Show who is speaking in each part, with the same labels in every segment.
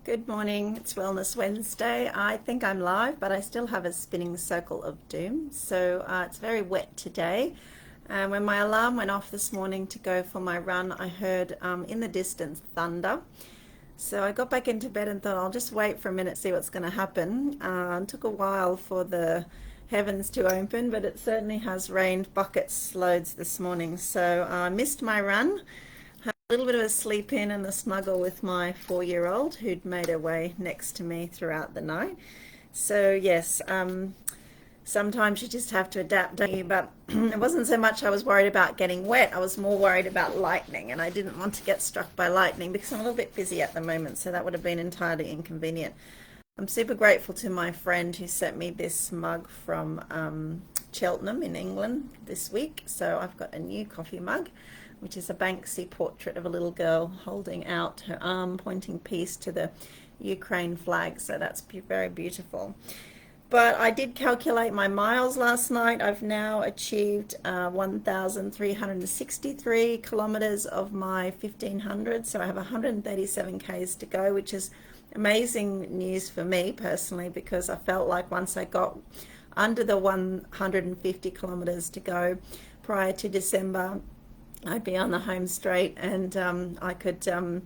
Speaker 1: Good morning, it's Wellness Wednesday. I think I'm live, but I still have a spinning circle of doom. So it's very wet today. And when my alarm went off this morning to go for my run, I heard in the distance thunder. So I got back into bed and thought I'll just wait for a minute, see what's going to happen. It took a while for the heavens to open, but it certainly has rained buckets loads this morning. So I missed my run. A little bit of a sleep in and a snuggle with my 4-year-old who'd made her way next to me throughout the night. So yes, sometimes you just have to adapt, don't you? But it wasn't so much I was worried about getting wet, I was more worried about lightning, and I didn't want to get struck by lightning because I'm a little bit busy at the moment, so that would have been entirely inconvenient. I'm super grateful to my friend who sent me this mug from Cheltenham in England this week. So I've got a new coffee mug, which is a Banksy portrait of a little girl holding out her arm, pointing peace to the Ukraine flag. So that's very beautiful. But I did calculate my miles last night. I've now achieved 1,363 kilometers of my 1,500. So I have 137 Ks to go, which is amazing news for me personally, because I felt like once I got under the 150 kilometers to go prior to December, I'd be on the home straight, and I could take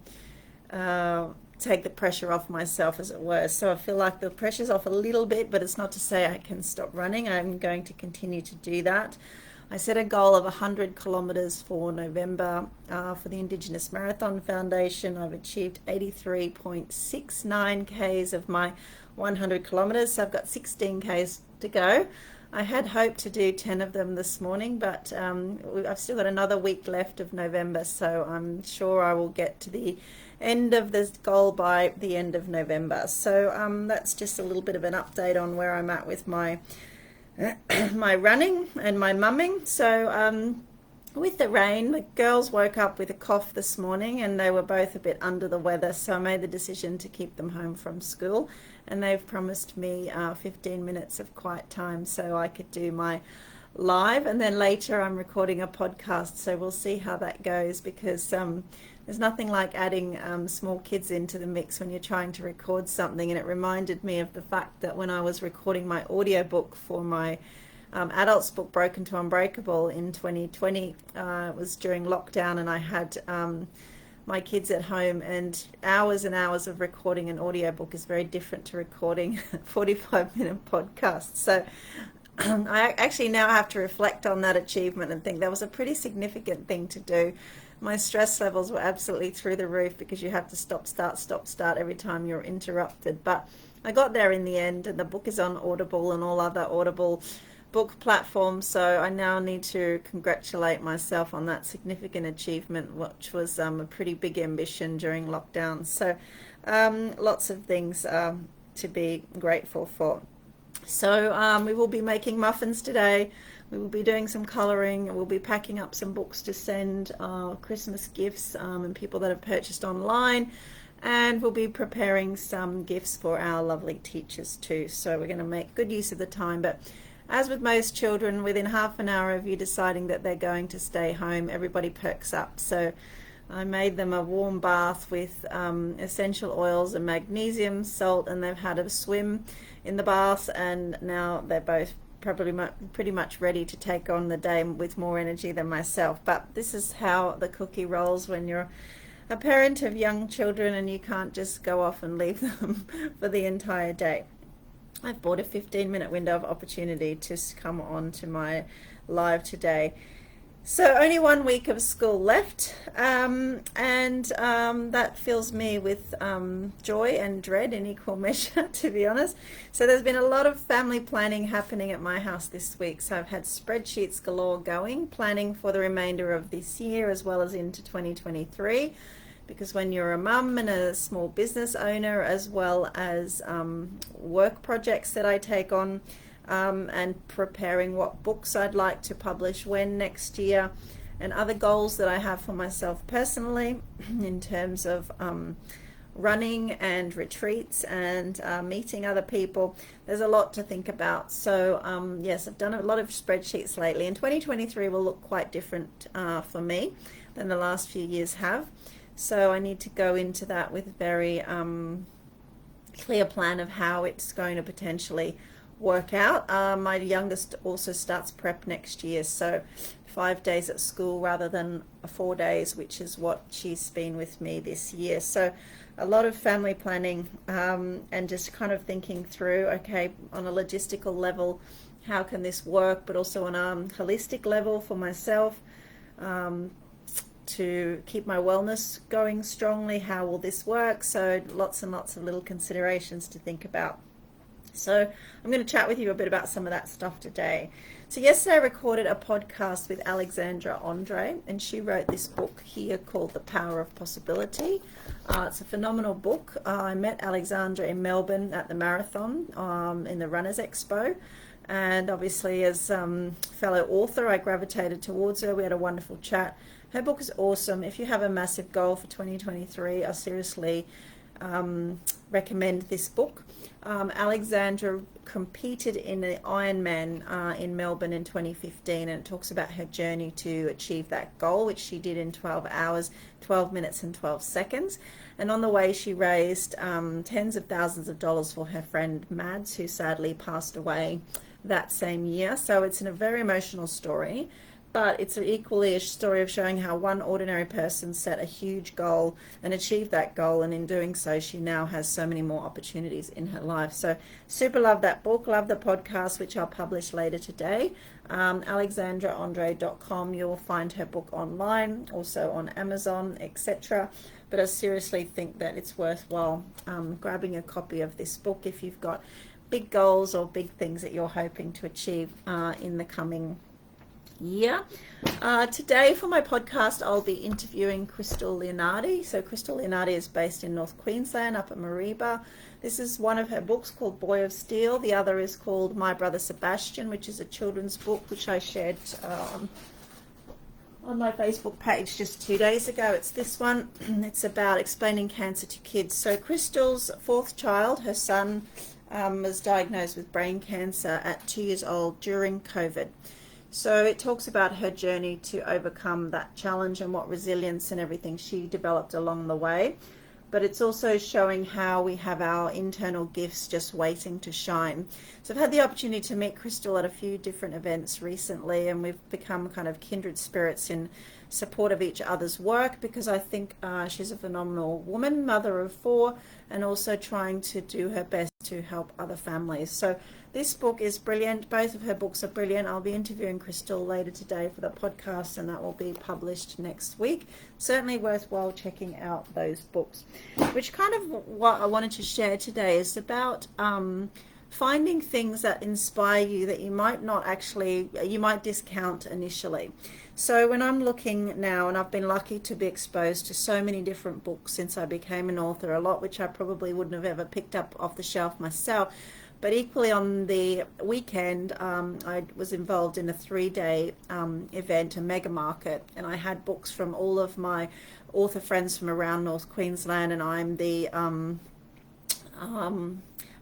Speaker 1: the pressure off myself, as it were. So I feel like the pressure's off a little bit, but it's not to say I can stop running. I'm going to continue to do that. I set a goal of 100 kilometers for November for the Indigenous Marathon Foundation. I've achieved 83.69 Ks of my 100 kilometers, so I've got 16 Ks to go. I had hoped to do 10 of them this morning, but I've still got another week left of November, so I'm sure I will get to the end of this goal by the end of November. So that's just a little bit of an update on where I'm at with my my running and my mumming. So with the rain, the girls woke up with a cough this morning and they were both a bit under the weather, so I made the decision to keep them home from school, and they've promised me 15 minutes of quiet time so I could do my live, and then later I'm recording a podcast, so we'll see how that goes, because there's nothing like adding small kids into the mix when you're trying to record something. And it reminded me of the fact that when I was recording my audiobook for my adults book Broken to Unbreakable in 2020, it was during lockdown, and I had my kids at home, and hours of recording an audiobook is very different to recording a 45-minute podcast. So I actually now have to reflect on that achievement and think that was a pretty significant thing to do. My stress levels were absolutely through the roof because you have to stop, start every time you're interrupted. But I got there in the end, and the book is on Audible and all other Audible book platforms. So I now need to congratulate myself on that significant achievement, which was a pretty big ambition during lockdown. So lots of things to be grateful for. So we will be making muffins today. We will be doing some colouring. We'll be packing up some books to send Christmas gifts and people that have purchased online. And we'll be preparing some gifts for our lovely teachers too. So we're going to make good use of the time. But as with most children, within half an hour of you deciding that they're going to stay home, everybody perks up. So I made them a warm bath with essential oils and magnesium, salt, and they've had a swim in the bath, and now they're both probably pretty much ready to take on the day with more energy than myself. But this is how the cookie rolls when you're a parent of young children and you can't just go off and leave them for the entire day. I've bought a 15-minute window of opportunity to come on to my live today. So only 1 week of school left, and that fills me with joy and dread in equal measure, to be honest. So there's been a lot of family planning happening at my house this week. So I've had spreadsheets galore going, planning for the remainder of this year as well as into 2023. Because when you're a mum and a small business owner, as well as work projects that I take on, and preparing what books I'd like to publish when next year, and other goals that I have for myself personally in terms of running and retreats and meeting other people. There's a lot to think about. So yes, I've done a lot of spreadsheets lately, and 2023 will look quite different for me than the last few years have. So I need to go into that with very clear plan of how it's going to potentially work out. My youngest also starts prep next year, so 5 days at school rather than 4 days, which is what she's been with me this year. So a lot of family planning, and just kind of thinking through, okay, on a logistical level, how can this work, but also on a holistic level for myself, to keep my wellness going strongly. How will this work? So lots and lots of little considerations to think about. So I'm going to chat with you a bit about some of that stuff today. So yesterday I recorded a podcast with Alexandra Andre, and she wrote this book here called The Power of Possibility. It's a phenomenal book. I met Alexandra in Melbourne at the marathon, in the Runners Expo. And obviously as fellow author, I gravitated towards her. We had a wonderful chat. Her book is awesome. If you have a massive goal for 2023, I seriously recommend this book. Alexandra competed in the Ironman in Melbourne in 2015, and it talks about her journey to achieve that goal, which she did in 12 hours, 12 minutes and 12 seconds. And on the way, she raised tens of thousands of dollars for her friend Mads, who sadly passed away that same year. So it's a very emotional story, but it's equally a story of showing how one ordinary person set a huge goal and achieved that goal, and in doing so she now has so many more opportunities in her life. So super love that book, love the podcast, which I'll publish later today. alexandraandre.com. You'll find her book online, also on Amazon, etc. But I seriously think that it's worthwhile grabbing a copy of this book if you've got big goals or big things that you're hoping to achieve in the coming year. Today for my podcast, I'll be interviewing Crystal Leonardi. So Crystal Leonardi is based in North Queensland, up at Mareeba. This is one of her books called Boy of Steel. The other is called My Brother Sebastian, which is a children's book, which I shared on my Facebook page just 2 days ago. It's this one. It's about explaining cancer to kids. So Crystal's fourth child, her son, was diagnosed with brain cancer at 2 years old during COVID. So it talks about her journey to overcome that challenge and what resilience and everything she developed along the way. But it's also showing how we have our internal gifts just waiting to shine. So I've had the opportunity to meet Crystal at a few different events recently, and we've become kind of kindred spirits in support of each other's work, because I think she's a phenomenal woman, mother of 4, and also trying to do her best to help other families. So this book is brilliant. Both of her books are brilliant. I'll be interviewing Crystal later today for the podcast, and that will be published next week. Certainly worthwhile checking out those books. Which kind of what I wanted to share today is about finding things that inspire you that you might not actually, you might discount initially. So when I'm looking now, and I've been lucky to be exposed to so many different books since I became an author, a lot which I probably wouldn't have ever picked up off the shelf myself. But equally on the weekend, I was involved in a 3-day event, a mega market, and I had books from all of my author friends from around North Queensland, and I'm the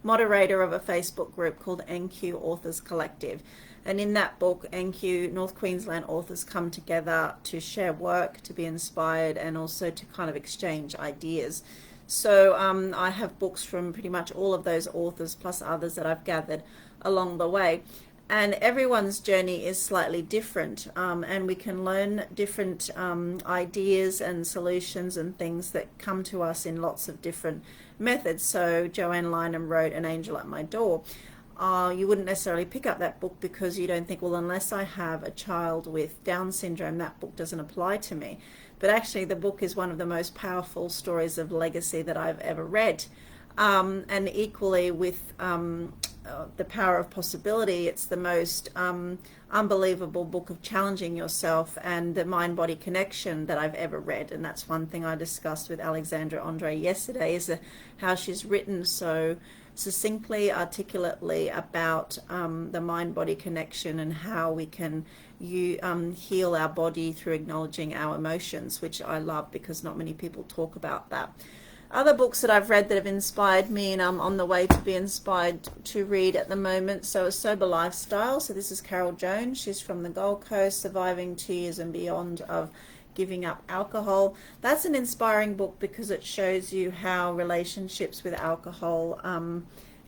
Speaker 1: moderator of a Facebook group called NQ Authors Collective. And in that book, NQ, North Queensland authors come together to share work, to be inspired, and also to kind of exchange ideas. So I have books from pretty much all of those authors, plus others that I've gathered along the way. And everyone's journey is slightly different, and we can learn different ideas and solutions and things that come to us in lots of different methods. So Joanne Lynham wrote An Angel at My Door. You wouldn't necessarily pick up that book because you don't think, well, unless I have a child with Down syndrome, that book doesn't apply to me. But actually the book is one of the most powerful stories of legacy that I've ever read. And equally with The Power of Possibility, it's the most unbelievable book of challenging yourself and the mind-body connection that I've ever read. And that's one thing I discussed with Alexandra Andre yesterday, is how she's written so succinctly, articulately about the mind-body connection and how we can heal our body through acknowledging our emotions, which I love because not many people talk about that. Other books that I've read that have inspired me, and I'm on the way to be inspired to read at the moment. So A Sober Lifestyle. So this is Carol Jones. She's from the Gold Coast, surviving 2 years and beyond of giving up alcohol. That's an inspiring book because it shows you how relationships with alcohol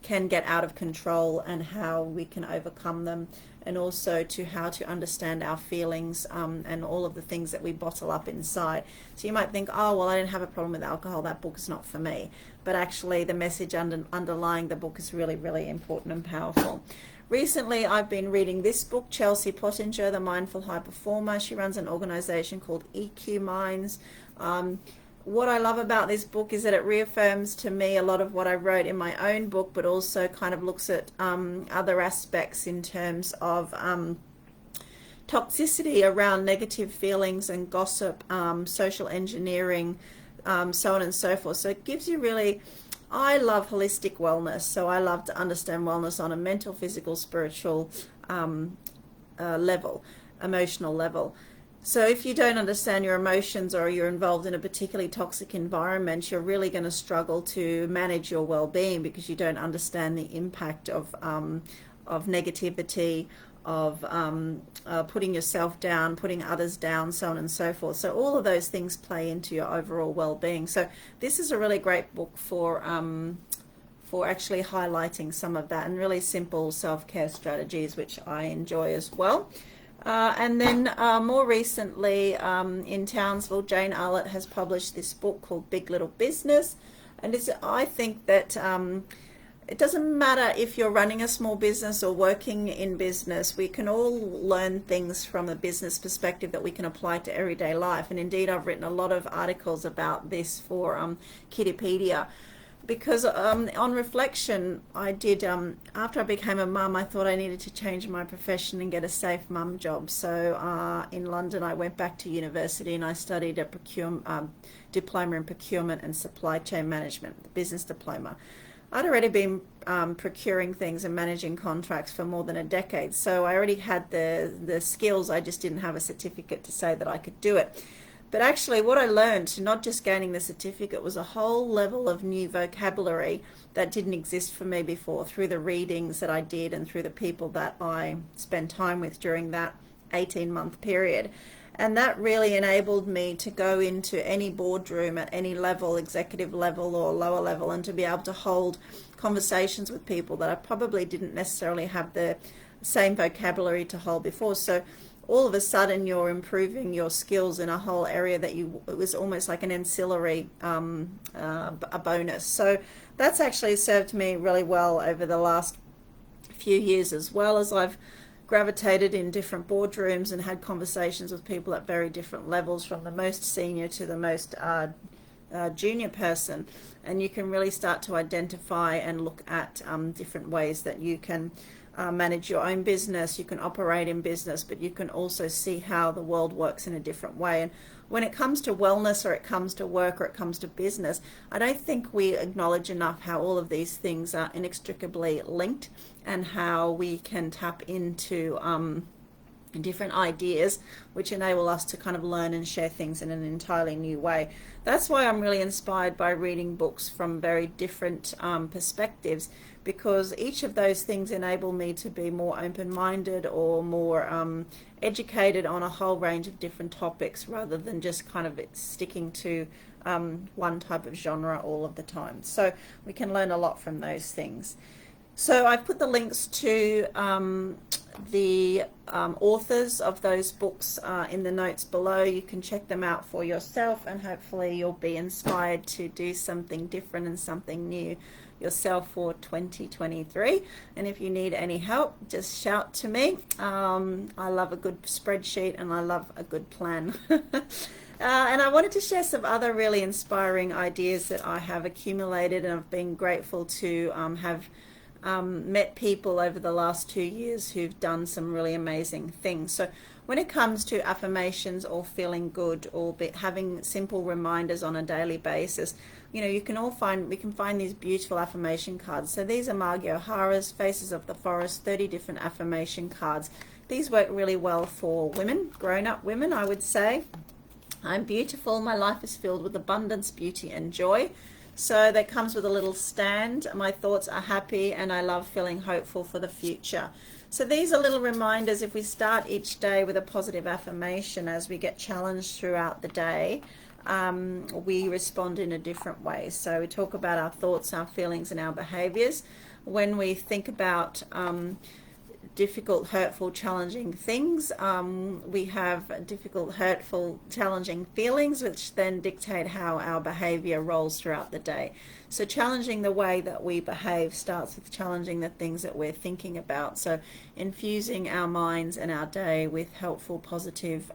Speaker 1: can get out of control and how we can overcome them, and also to how to understand our feelings and all of the things that we bottle up inside. So you might think, oh, well, I didn't have a problem with alcohol, that book is not for me. But actually the message underlying the book is really, really important and powerful. Recently, I've been reading this book, Chelsea Pottinger, The Mindful High Performer. She runs an organization called EQ Minds. What I love about this book is that it reaffirms to me a lot of what I wrote in my own book, but also kind of looks at other aspects in terms of toxicity around negative feelings and gossip, social engineering, so on and so forth. So it gives you really... I love holistic wellness, so I love to understand wellness on a mental, physical, spiritual level, emotional level. So if you don't understand your emotions, or you're involved in a particularly toxic environment, you're really going to struggle to manage your well-being, because you don't understand the impact of negativity, of putting yourself down, putting others down, so on and so forth. So all of those things play into your overall well-being. So this is a really great book for actually highlighting some of that, and really simple self-care strategies, which I enjoy as well. And then more recently in Townsville, Jane Arlett has published this book called Big Little Business. And I think that it doesn't matter if you're running a small business or working in business. We can all learn things from a business perspective that we can apply to everyday life. And indeed, I've written a lot of articles about this for Kiddipedia. Because on reflection, I did, after I became a mum, I thought I needed to change my profession and get a safe mum job. So in London, I went back to university and I studied a diploma in procurement and supply chain management, the business diploma. I'd already been procuring things and managing contracts for more than a decade. So I already had the skills, I just didn't have a certificate to say that I could do it. But actually what I learned, not just gaining the certificate, was a whole level of new vocabulary that didn't exist for me before, through the readings that I did and through the people that I spent time with during that 18-month period. And that really enabled me to go into any boardroom at any level, executive level or lower level, and to be able to hold conversations with people that I probably didn't necessarily have the same vocabulary to hold before. So all of a sudden you're improving your skills in a whole area that it was almost like an ancillary a bonus. So that's actually served me really well over the last few years, as well as I've gravitated in different boardrooms and had conversations with people at very different levels, from the most senior to the most junior person. And you can really start to identify and look at different ways that you can manage your own business. You can operate in business, but you can also see how the world works in a different way. And when it comes to wellness, or it comes to work, or it comes to business, I don't think we acknowledge enough how all of these things are inextricably linked, and how we can tap into different ideas which enable us to kind of learn and share things in an entirely new way. That's why I'm really inspired by reading books from very different perspectives, because each of those things enable me to be more open-minded or more educated on a whole range of different topics, rather than just kind of sticking to one type of genre all of the time. So we can learn a lot from those things. So I've put the links to the authors of those books in the notes below. You can check them out for yourself, and hopefully you'll be inspired to do something different and something new yourself for 2023. And if you need any help, just shout to me. I love a good spreadsheet, and I love a good plan. And I wanted to share some other really inspiring ideas that I have accumulated, and I've been grateful to have met people over the last 2 years who've done some really amazing things. So when it comes to affirmations, or feeling good, or having simple reminders on a daily basis, you know, we can find these beautiful affirmation cards. So these are Margie O'Hara's Faces of the Forest, 30 different affirmation cards. These work really well for women, grown-up women, I would say. I'm beautiful, my life is filled with abundance, beauty and joy. So that comes with a little stand. My thoughts are happy, and I love feeling hopeful for the future. So these are little reminders. If we start each day with a positive affirmation, as we get challenged throughout the day, we respond in a different way. So we talk about our thoughts, our feelings, and our behaviors. When we think about difficult, hurtful, challenging things, we have difficult, hurtful, challenging feelings, which then dictate how our behavior rolls throughout the day. So challenging the way that we behave starts with challenging the things that we're thinking about. So infusing our minds and our day with helpful, positive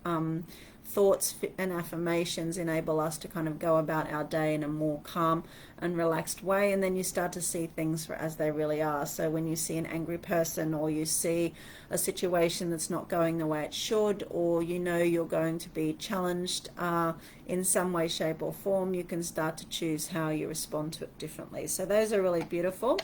Speaker 1: thoughts and affirmations enable us to kind of go about our day in a more calm and relaxed way, and then you start to see things as they really are. So when you see an angry person, or you see a situation that's not going the way it should, or you know you're going to be challenged in some way, shape or form, you can start to choose how you respond to it differently. So those are really beautiful.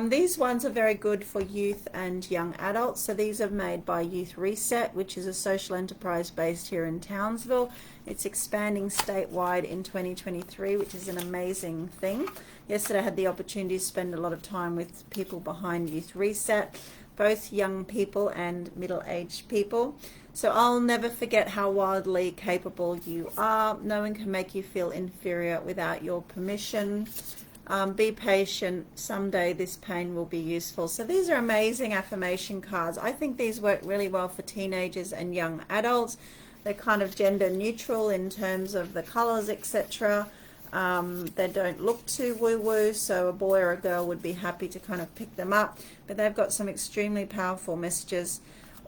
Speaker 1: These ones are very good for youth and young adults. So these are made by Youth Reset, which is a social enterprise based here in Townsville. It's expanding statewide in 2023, which is an amazing thing. Yesterday I had the opportunity to spend a lot of time with people behind Youth Reset, both young people and middle-aged people. So I'll never forget how wildly capable you are. No one can make you feel inferior without your permission. Be patient. Someday this pain will be useful. So these are amazing affirmation cards. I think these work really well for teenagers and young adults. They're kind of gender neutral in terms of the colors, etc. They don't look too woo-woo, so a boy or a girl would be happy to kind of pick them up. But they've got some extremely powerful messages.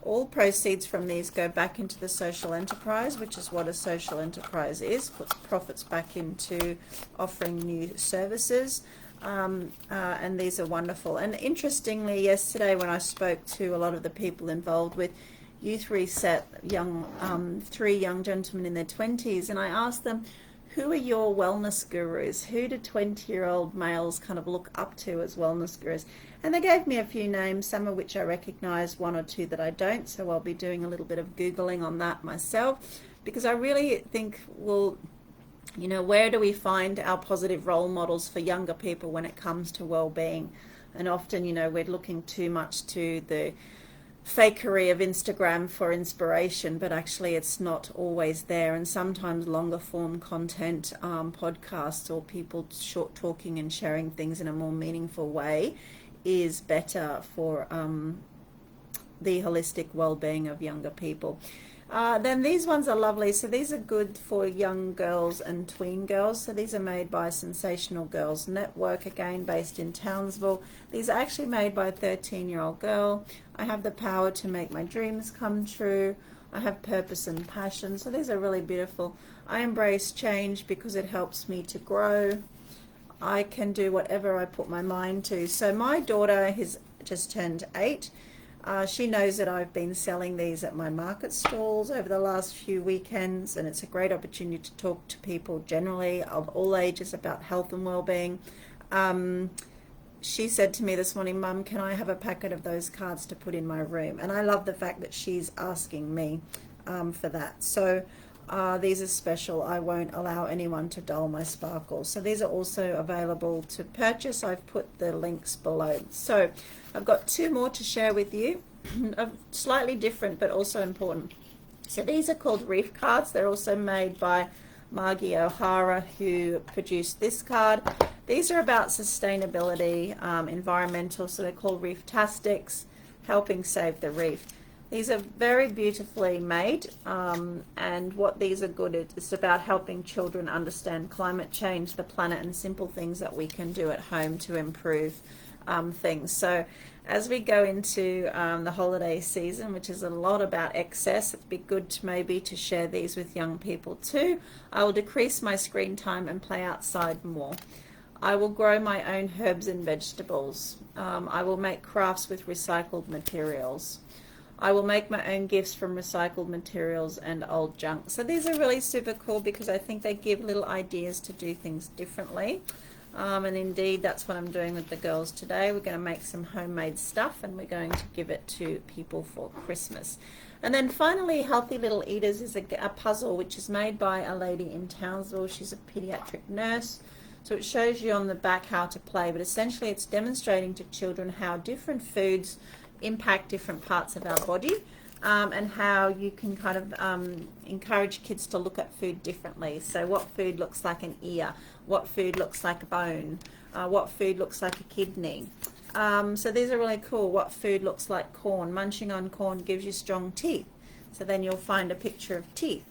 Speaker 1: All proceeds from these go back into the social enterprise, which is what a social enterprise is, puts profits back into offering new services. And these are wonderful. And interestingly, yesterday when I spoke to a lot of the people involved with Youth Reset, three young gentlemen in their 20s, and I asked them, who are your wellness gurus? Who do 20-year-old males kind of look up to as wellness gurus? And they gave me a few names, some of which I recognize, one or two that I don't. So I'll be doing a little bit of Googling on that myself, because I really think, well, you know, where do we find our positive role models for younger people when it comes to well-being? And often, you know, we're looking too much to the fakery of Instagram for inspiration, but actually it's not always there. And sometimes longer form content, podcasts, or people short talking and sharing things in a more meaningful way is better for the holistic well-being of younger people. Then these ones are lovely. So these are good for young girls and tween girls. So these are made by Sensational Girls Network, again based in Townsville. These are actually made by a 13-year-old girl. I have the power to make my dreams come true. I have purpose and passion. So these are really beautiful. I embrace change because it helps me to grow. I can do whatever I put my mind to. So my daughter has just turned 8. She knows that I've been selling these at my market stalls over the last few weekends, and it's a great opportunity to talk to people generally of all ages about health and well-being. She said to me this morning, Mum, can I have a packet of those cards to put in my room? And I love the fact that she's asking me for that. So these are special. I won't allow anyone to dull my sparkle. So these are also available to purchase. I've put the links below. So I've got 2 more to share with you, slightly different but also important. So these are called Reef Cards. They're also made by Margie O'Hara, who produced this card. These are about sustainability, environmental, so they're called Reef-tastics, helping save the reef. These are very beautifully made, and what these are good at is about helping children understand climate change, the planet, and simple things that we can do at home to improve things. So as we go into the holiday season, which is a lot about excess, it'd be good to maybe to share these with young people too. I will decrease my screen time and play outside more. I will grow my own herbs and vegetables. I will make crafts with recycled materials. I will make my own gifts from recycled materials and old junk. So these are really super cool because I think they give little ideas to do things differently. And indeed, that's what I'm doing with the girls today. We're going to make some homemade stuff and we're going to give it to people for Christmas. And then finally, Healthy Little Eaters is a puzzle which is made by a lady in Townsville. She's a pediatric nurse. So it shows you on the back how to play, but essentially it's demonstrating to children how different foods impact different parts of our body, and how you can kind of encourage kids to look at food differently. So what food looks like an ear, what food looks like a bone, what food looks like a kidney. So these are really cool. What food looks like corn. Munching on corn gives you strong teeth. So then you'll find a picture of teeth.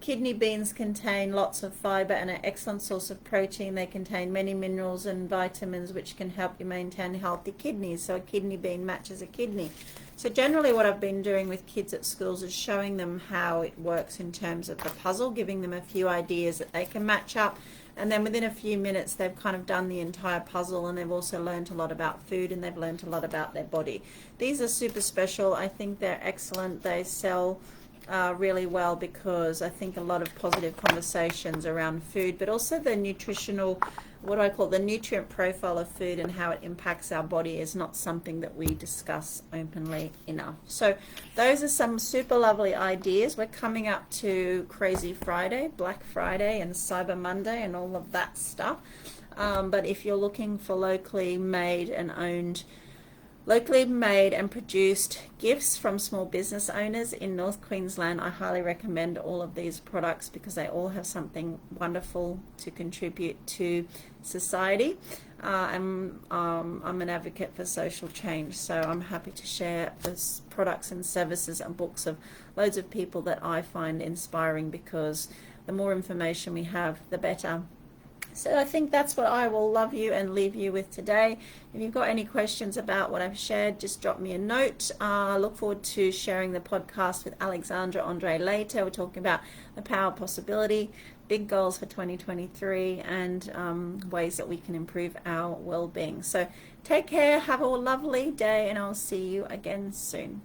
Speaker 1: Kidney beans contain lots of fiber and an excellent source of protein. They contain many minerals and vitamins which can help you maintain healthy kidneys. So a kidney bean matches a kidney. So generally what I've been doing with kids at schools is showing them how it works in terms of the puzzle, giving them a few ideas that they can match up, and then within a few minutes they've kind of done the entire puzzle, and they've also learned a lot about food, and they've learned a lot about their body. These are super special. I think they're excellent. They sell really well because I think a lot of positive conversations around food, but also the nutritional, what I call the nutrient profile of food and how it impacts our body is not something that we discuss openly enough. So those are some super lovely ideas. We're coming up to Crazy Friday, Black Friday and Cyber Monday and all of that stuff. But if you're looking for locally made and produced gifts from small business owners in North Queensland, I highly recommend all of these products because they all have something wonderful to contribute to society. I'm an advocate for social change, so I'm happy to share those products and services and books of loads of people that I find inspiring, because the more information we have, the better. So I think that's what I will love you and leave you with today. If you've got any questions about what I've shared, just drop me a note. I look forward to sharing the podcast with Alexandra Andre later. We're talking about the power of possibility, big goals for 2023, and ways that we can improve our well-being. So take care, have a lovely day, and I'll see you again soon.